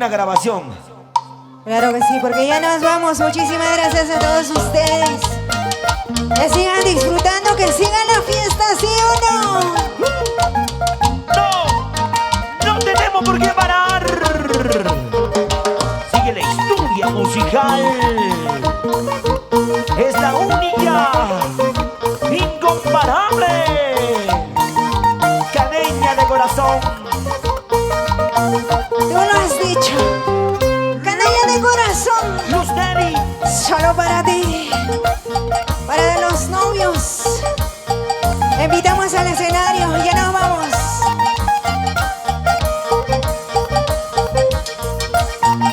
Una grabación. Claro que sí, porque ya nos vamos. Muchísimas gracias a todos ustedes. Que sigan disfrutando, que sigan la fiesta, ¿sí o no? No tenemos por qué parar. Sigue la historia musical. Es la única, incomparable, cadeña de corazón. Tú lo has dicho. Canalla de corazón. Luz Nelly. Solo para ti. Para los novios. Te invitamos al escenario. Ya nos vamos.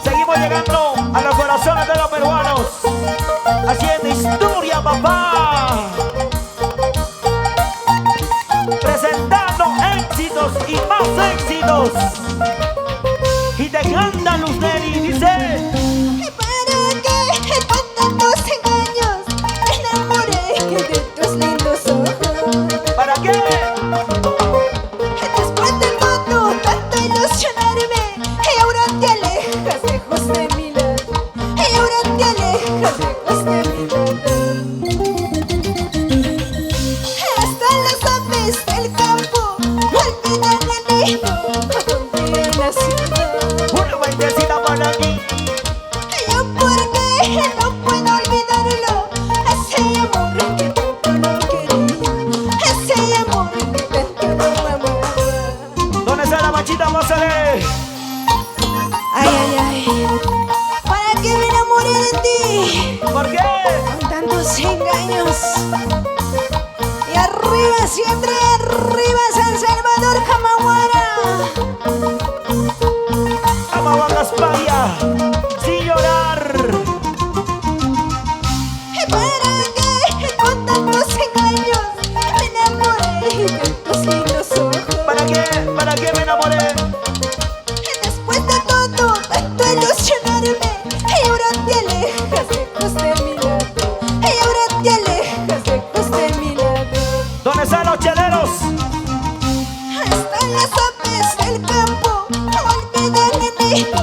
Seguimos llegando a los corazones de los peruanos. Haciendo historia, papá. Presentando éxitos y más éxitos. Y te canta Luz Nelly, dice: ¿Para qué con tantos engaños me enamoré de tus lindos ojos? ¿para qué? Después del mundo tanto ilusionarme, y ahora te alejas lejos de mi lado, y ahora te alejas lejos de mi lado. Hasta las aves del campo olvidan el nido donde nació. Una bendecida para ti. Yo porque no puedo olvidarlo, ese amor que tanto lo quería, ese amor que tanto lo amaba. ¿Dónde está la machita? Pásale. Ay, ¿para qué me enamoré de ti? ¿Por qué? Con tantos engaños. Y arriba, siempre arriba, San Salvador, Camaguara. Amabagas Paya, sin llorar. ¿Para qué con tantos engaños me enamoré de tus lindos ojos? ¿Para qué? ¿Para qué me enamoré? Después de todo, tanto ilusionarme, y ahora te alejas lejos de mi lado, y ahora te alejas lejos de mi lado. ¿Dónde están los cheleros? Hasta las aves del campo olvidan el nido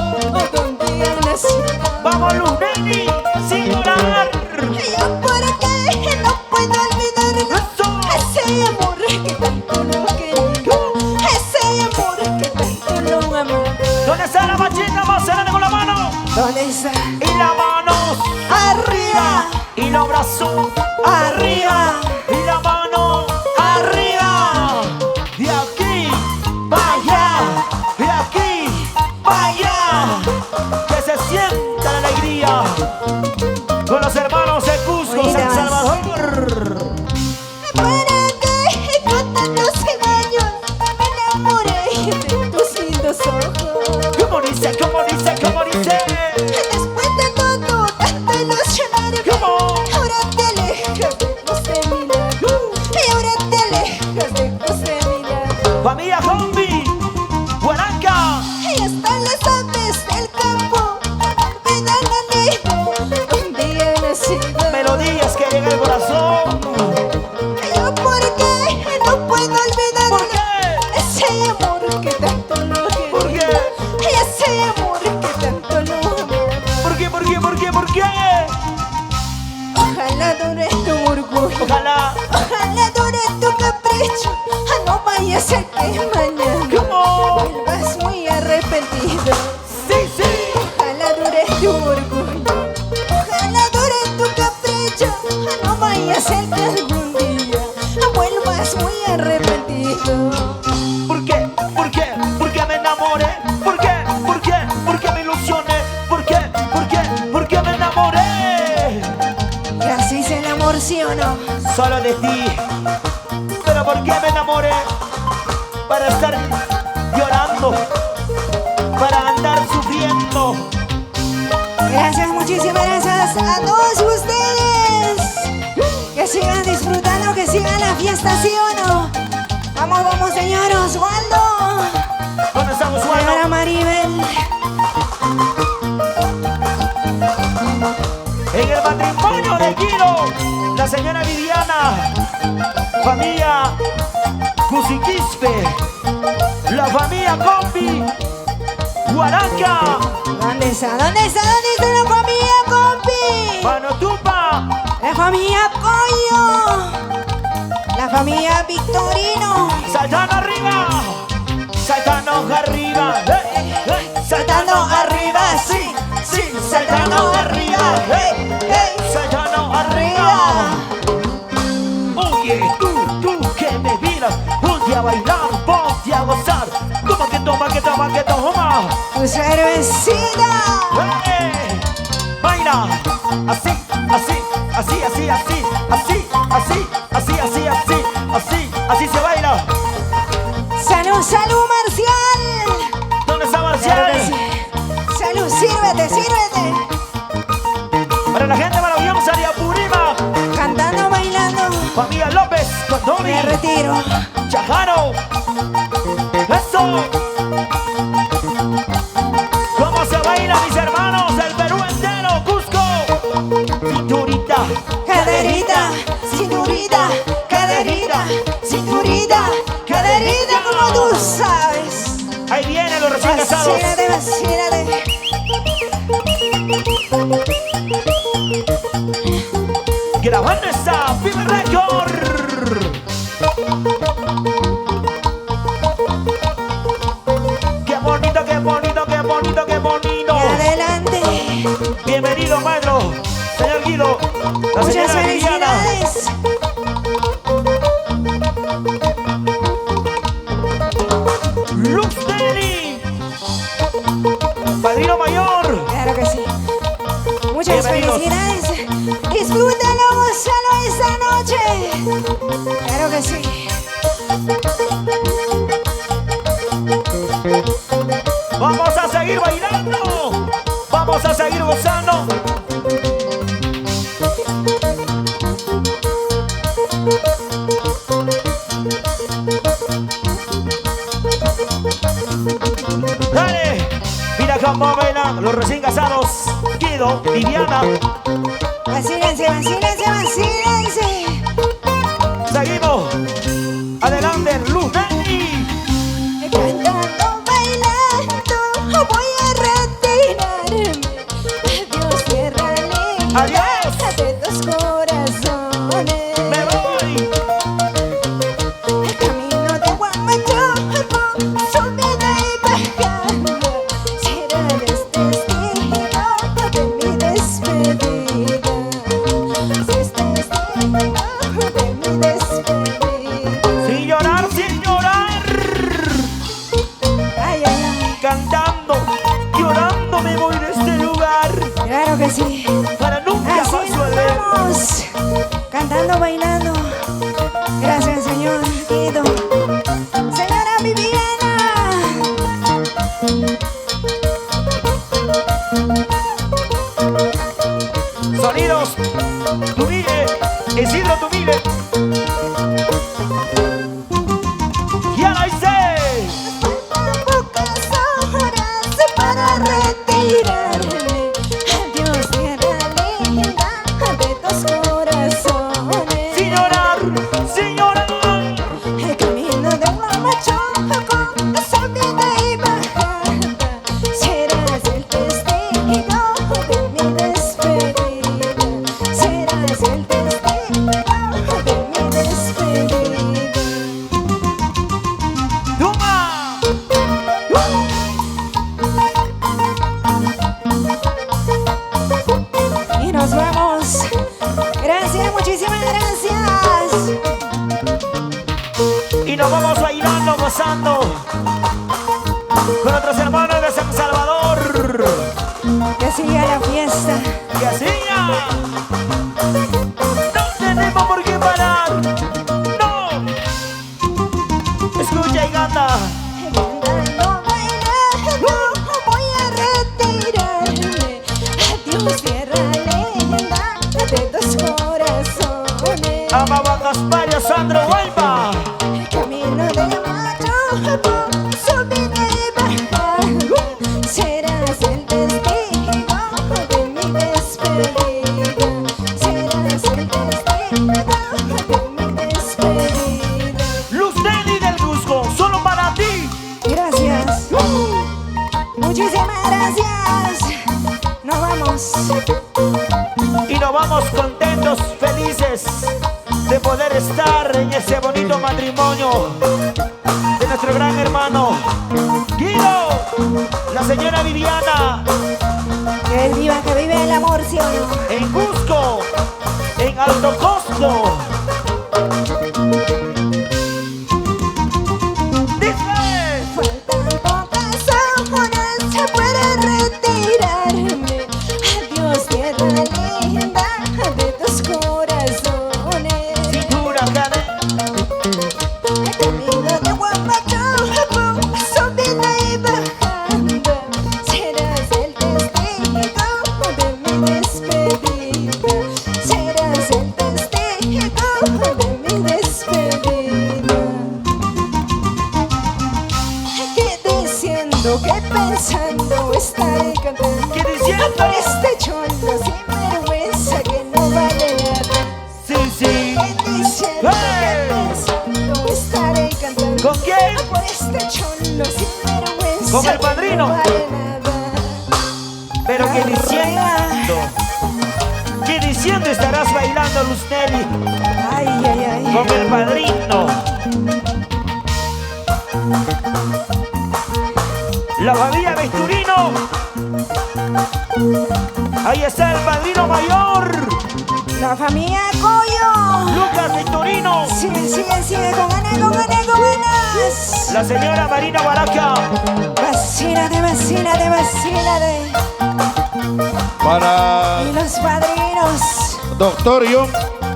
donde han nacido. Vamos, Luz Nelly, sin llorar. Yo porque no puedo olvidarlo, Eso. ese amor que tanto lo quería, ese amor que tanto lo amaba. ¿Dónde está la machita? Pásale con la mano. ¿Dónde está? Y las manos Arriba, y los brazos arriba, y la mano arriba. De aquí para allá, de aquí para allá. Que se sienta la alegría con los hermanos de Cusco, Ahorita San vas. Salvador. ¿para qué con tantos engaños me enamoré de tus lindos ojos? ¿Cómo dice? ¿Cómo dice? ¿Cómo dice? Después de todo, tanto ilusionarme, ¿Cómo? ahora te alejas lejos de mi lado, y ahora te alejas lejos de mi lado. Familia Zombie, Huaranca. Y hasta las aves del campo olvidan el nido donde han nacido. Melodías que llegan al corazón. Yo porque no puedo olvidarlo, ¿Por qué? ese amor que tanto lo ¿Por quería, qué? y ese amor que tanto lo amaba. ¿Por qué? ¿Por qué? ¿Por qué? ¿Por qué? Ojalá dure tu orgullo, Ojalá. ojalá dure tu capricho, no vaya a ser que mañana ¿Cómo? vuelvas muy arrepentido. Sí, sí. Ojalá dure tu orgullo, ojalá dure tu capricho, no vaya a ser que algún día vuelvas muy arrepentido. ¿Por qué? ¿Por qué? ¿Por qué me enamoré? ¿Por qué? ¿Por qué? ¿Por qué me ilusioné? ¿Por qué? ¿Por qué? ¿Por qué me enamoré? Y así es el amor, ¿sí o no? Solo de ti. ¿Pero por qué me enamoré? Para estar llorando, para andar sufriendo. Gracias, muchísimas gracias a todos ustedes. Que sigan disfrutando, que sigan la fiesta, ¿sí o no? Vamos, vamos, señor Oswaldo. ¿Dónde está Señora Oswaldo? Maribel. En el matrimonio de Guido, la señora Viviana, familia Cusiquispe, la familia Combi, Guaraca. ¿Dónde está? ¿Dónde está? ¿Dónde está la familia, compi? Mano Tupa. La familia Coyo. La familia Victorino. Saltando arriba. Saltando arriba. Saltando arriba. Sí, sí. Saltando arriba. Saltando arriba. Oye, tú que me miras. Ponte a bailar, ponte a gozar. Toma que toma, que toma, que toma. Tu cervecita. Baila. Así, así, así, así, así, así, así, así, así, así, así, así se baila. Salud, salud, Marcial. ¿Dónde está Claro que Marcial? sí. Salud, sírvete, sírvete. Para la gente maravillosa de Apurima. Cantando, bailando. Familia López, con Tony, Me retiro. Chajaro. Eso. ¿Cómo se baila, mis hermanos? El Perú entero, Cusco. Cinturita, Caderita, cinturita, caderita, cinturita, caderita, como tú sabes. ahí vienen los recién casados. Vacílate, vacílate. Grabando esta Vive Record. Qué bonito, qué bonito, qué bonito, qué bonito. Y adelante. Bienvenido, maestro. Señor Guido. La Muchas señora Liliana. felicidades. Lux Deli. Padrino mayor. Claro que sí. Muchas Bienvenidos. felicidades. Disfrútalo, gózalo esta noche. Claro que sí. Vamos a seguir bailando. Vamos a seguir gozando. Dale. Mira cómo bailan los recién casados. Guido, Viviana. Vacílense, vacílense, vacílense. Seguimos. Adelante, Luz Deli. Cantando, bailando, voy a retirarme. Adiós, tierra linda. Adiós. De dos corazones. Me voy. El camino de Huamachuco, subida y bajada, será el destino de mi despedida. Es destino de mi despedida. Sin llorar, sin llorar. Ay, ay, ay. Cantando, llorando me voy de este lugar. Claro que sí. Para nunca Así más nos volver. vamos. Cantando, bailando. Gracias, señor Guido. Señora Viviana. Sonidos, Tumile, Isidro Tumile. Ya lo hice. Pocas horas para retirarme. Adiós, tierra linda de dos corazones. Sin llorar, sin llorar. El camino de Huamachuco, subida y bajada, serás el testigo de mi despedida. Serás el testigo de mi despedida. Toma. Y nos vamos. Gracias, muchísimas gracias. Y nos vamos bailando, gozando. Con otros hermanos de San Salvador. Que siga la fiesta. Que hacía. No tenemos por qué parar. No. Escucha y canta. Cantando, bailando, voy a retirarme. Adiós, tierra linda de dos corazones. Amaba Gaspario, Sandro Huelva. El camino de Huamachuco, subida y bajada, serás el testigo de mi despedida. vamos. Y nos vamos contentos, felices de poder estar en ese bonito matrimonio de nuestro gran hermano Guido, la señora Viviana, Que vive el amor, ¿sí o no? en Cusco, en Alto Costo. Faltan pocas horas para retirarme. Adiós, tierra linda de tus corazones. Cintura, cadena. Camino de Huamachuco, subiendo y bajando. Serás el testigo de mi despedida. Serás el testigo de mi despedida. Que diciendo, que pensando, estaré cantando. ¿Qué diciendo? Por este cholo sin vergüenza que no vale nada. Sí, sí. Que diciendo, que pensando, estaré cantando. ¿Con quién? Por este cholo sin vergüenza Con el que padrino. no vale nada. Pero que diciendo, que diciendo estarás bailando, Luz Nelly, Ay, ay, ay. con el padrino. La familia Victorino. Ahí está el padrino mayor, La familia Coyo. Lucas Victorino. Sigue, con ganas, con ganas, con ganas. La señora Marina Baraca. Vacílate, vacílate, vacílate. Para Y los padrinos. Doctor John,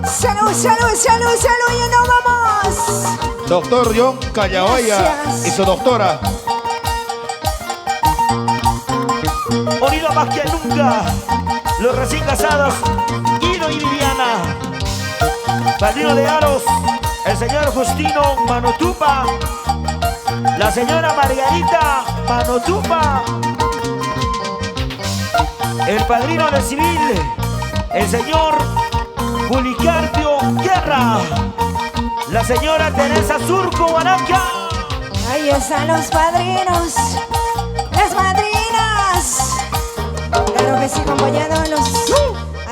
Salud, salud, salud, salud, y nos vamos. Doctor John Callabaya Gracias. y su doctora. Unido más que nunca, los recién casados, Guido y Viviana. Padrino de Aros, el señor Justino Manotupa. La señora Margarita Manotupa. El padrino de civil, el señor Policarpio Guerra. La señora Teresa Surco Baraca. Ahí están los padrinos. Las madrinas. Claro que sí, acompañando a los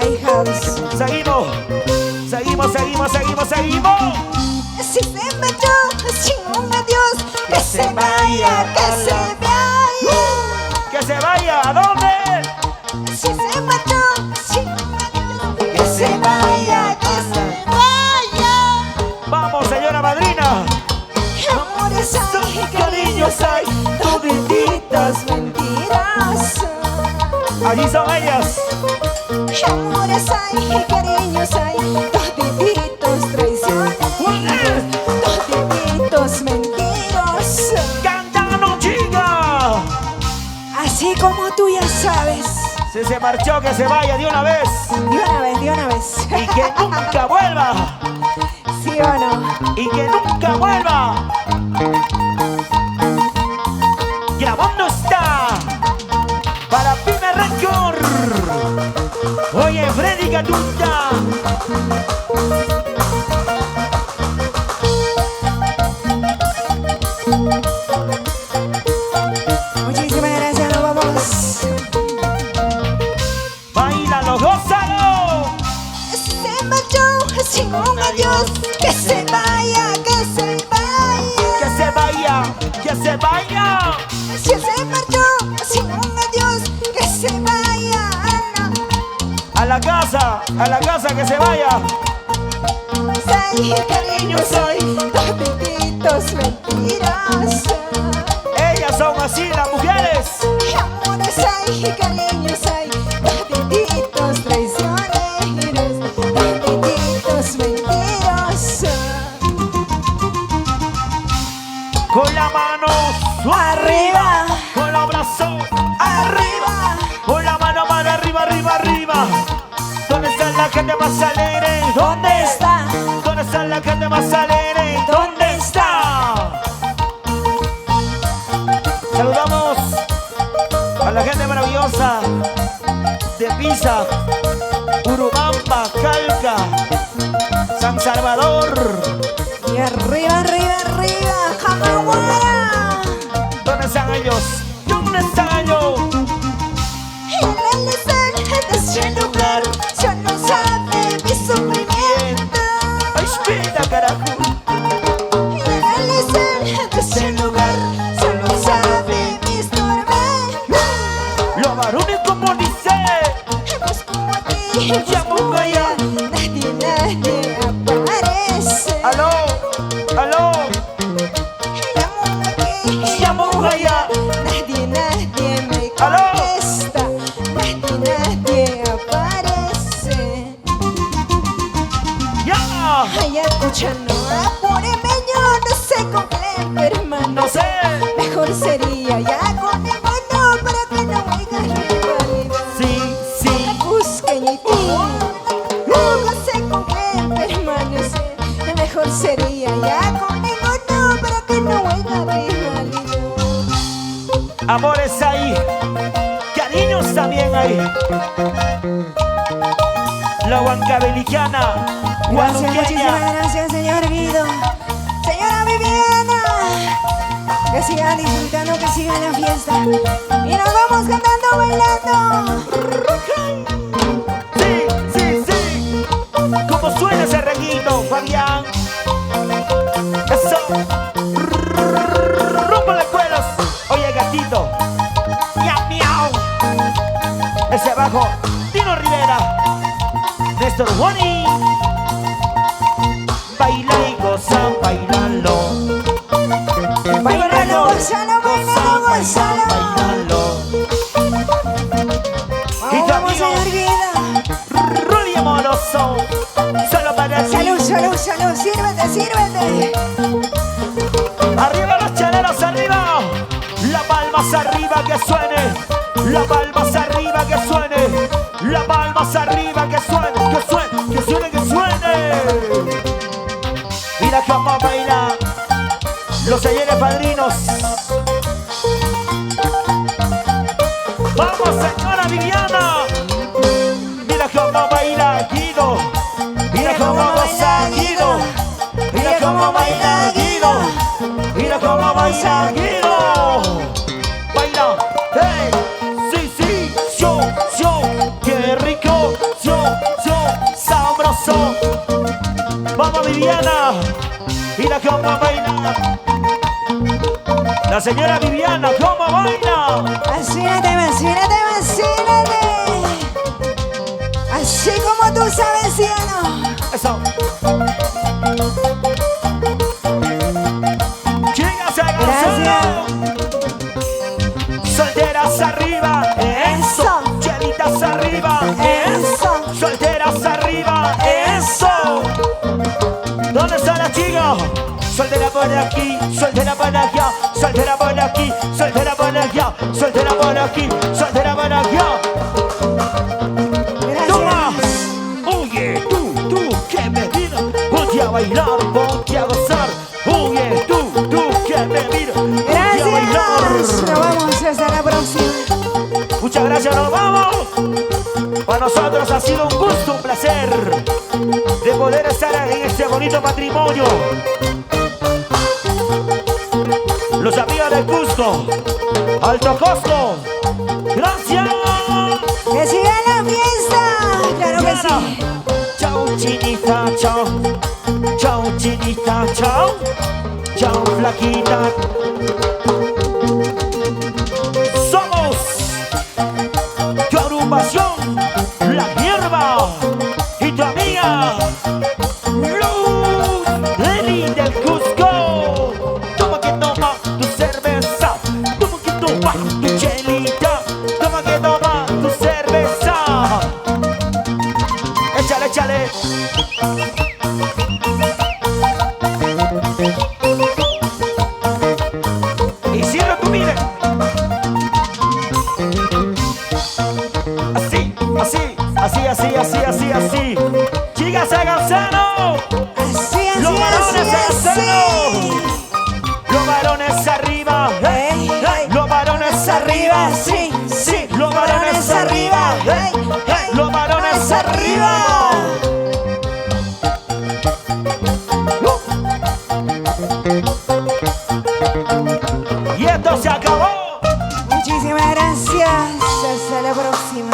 ahijados. Seguimos, seguimos, seguimos, seguimos, seguimos. Si se metió sin un adiós, que se vaya, que se vaya. Que se vaya, ¿a dónde? Si se metió sin un adiós, que se vaya, que se vaya. Vamos, señora madrina. Amores hay, cariños hay, todititas mentiras. Allí son ellas. Amores hay, cariños hay, todititos traiciones, todititos mentiros. ¡Cantando, chica! Así como tú ya sabes. Si se marchó, que se vaya de una vez. De una vez, de una vez. Y que nunca vuelva. ¿Sí o no? Y que nunca vuelva. Grabando está para Pyme Record. Oye, Freddy Gatunda. Muchísimas gracias, nos vamos. Báilalo, gózalo. Se marchó sin un adiós, que se vaya, que se vaya. Que se vaya, que se vaya. Si se marchó sin un adiós, que se vaya. A la casa que se vaya. Soy cariño, soy todititos mentiras. Ellas son así, las mujeres. Amores hay, cariños hay, todititos traicioneros, todititos mentiros. Con la mano Arriba, con los brazos arriba. con la mano arriba, arriba, arriba. ¿Dónde está la gente más alegre? ¿Dónde está? ¿Dónde está la gente más alegre? ¿Dónde está? Saludamos a la gente maravillosa de Pisa, Urubamba, Calca, San Salvador. Y arriba, arriba, arriba, Camagüera. ¿Dónde están ellos? ¿Dónde están ellos? En el Los varones como dice. Pues como a ti, Ya como Mugaya. nadie aparece. Aló, aló. Llamo aquí, Ya Mugaya. nadie me Aló. contesta. Nadie aparece. Ya. Ay, escuchando apúreme, yo no sé con qué hermano. No sé. Mejor sería ya conmigo no, para que no oiga rivalidad. Sí, sí. Busquen y ti, no sé con qué permanecer. Mejor sería ya conmigo no, para que no oiga rivalidad. Amores ahí. Cariños también ahí. La huancaveliana. Gracias, Guaduqueña. muchísimas gracias, señor Guido. Señora Viviana, que sigan disfrutando, que sigan la fiesta. Y nos vamos cantando, bailando. Sí, sí, sí. ¿Cómo suena ese reguito, Fabián? Eso. Rómpale cueros. Oye, gatito. Miau, miau. Ese abajo. Tino Rivera. Néstor Wani. Baila y goza, bailalo. Bailalo, gózalo, bailalo, gózalo. Bailalo. Y tu Vamos, amigo señor Guido. Rudy Amoroso. Solo para ti. Salud, salud, salud, sírvete, sírvete. Arriba los chaleros, arriba. La palmas arriba que suene. La palmas arriba que suene. La palmas arriba que suene. Que suene, que suene, que suene. Mira cómo baila los señores padrinos. Vamos, señora Viviana. Mira cómo baila Guido. Mira cómo goza Guido. Mira cómo baila Guido. Mira cómo baila Guido. Baila, hey, sí, sí, yo, qué rico, yo, sabroso. Vamos Viviana, mira cómo baila. La señora Viviana, cómo baila. Vacílate, vacílate, vacílate. Así como tú sabes, cielo. Eso. Chicas, Gracias. solteras arriba, eso. Chelitas arriba, Eso. solteras arriba, eso. ¿Dónde está la chica? Soltera por aquí, soltera por allá, soltera por aquí, soltera por allá, soltera por aquí, soltera por allá. Toma. Gracias. Oye, tú, que me miras, ponte a bailar, ponte a gozar. Oye, tú, que me miras, ponte a Gracias. bailar. Nos vamos hasta la próxima. Muchas gracias, nos vamos. Para nosotros ha sido un gusto, un placer de poder estar en este bonito matrimonio. Los amigos del Cusco, Alto Cosco, gracias. Que siga la fiesta. Claro que Diana. sí. Chao, chinita, chao. Chao, chinita, chao. Chao, flaquita. Somos tu agrupación, La Hierba, y tu amiga Luz Eli del Cusco. Toma que toma tu cerveza, toma que toma tu chelita, toma que toma tu cerveza. Échale, échale. Y cierra tu mire. Así. Chicas, háganselo. Así, así, Los varones, así, háganselo. así. Los varones arriba. Los varones arriba. Sí, sí. Los varones arriba. Los varones arriba. Y esto se acabó. Muchísimas gracias. Hasta la próxima.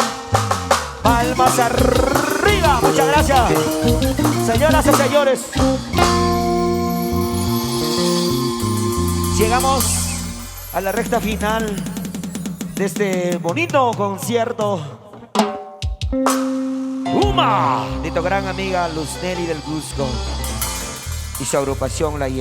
Palmas arriba. Muchas gracias. Señoras y señores. Llegamos a la recta final de este bonito concierto. ¡Uma! De tu gran amiga Luz Nelly del Cusco y su agrupación La Hierba.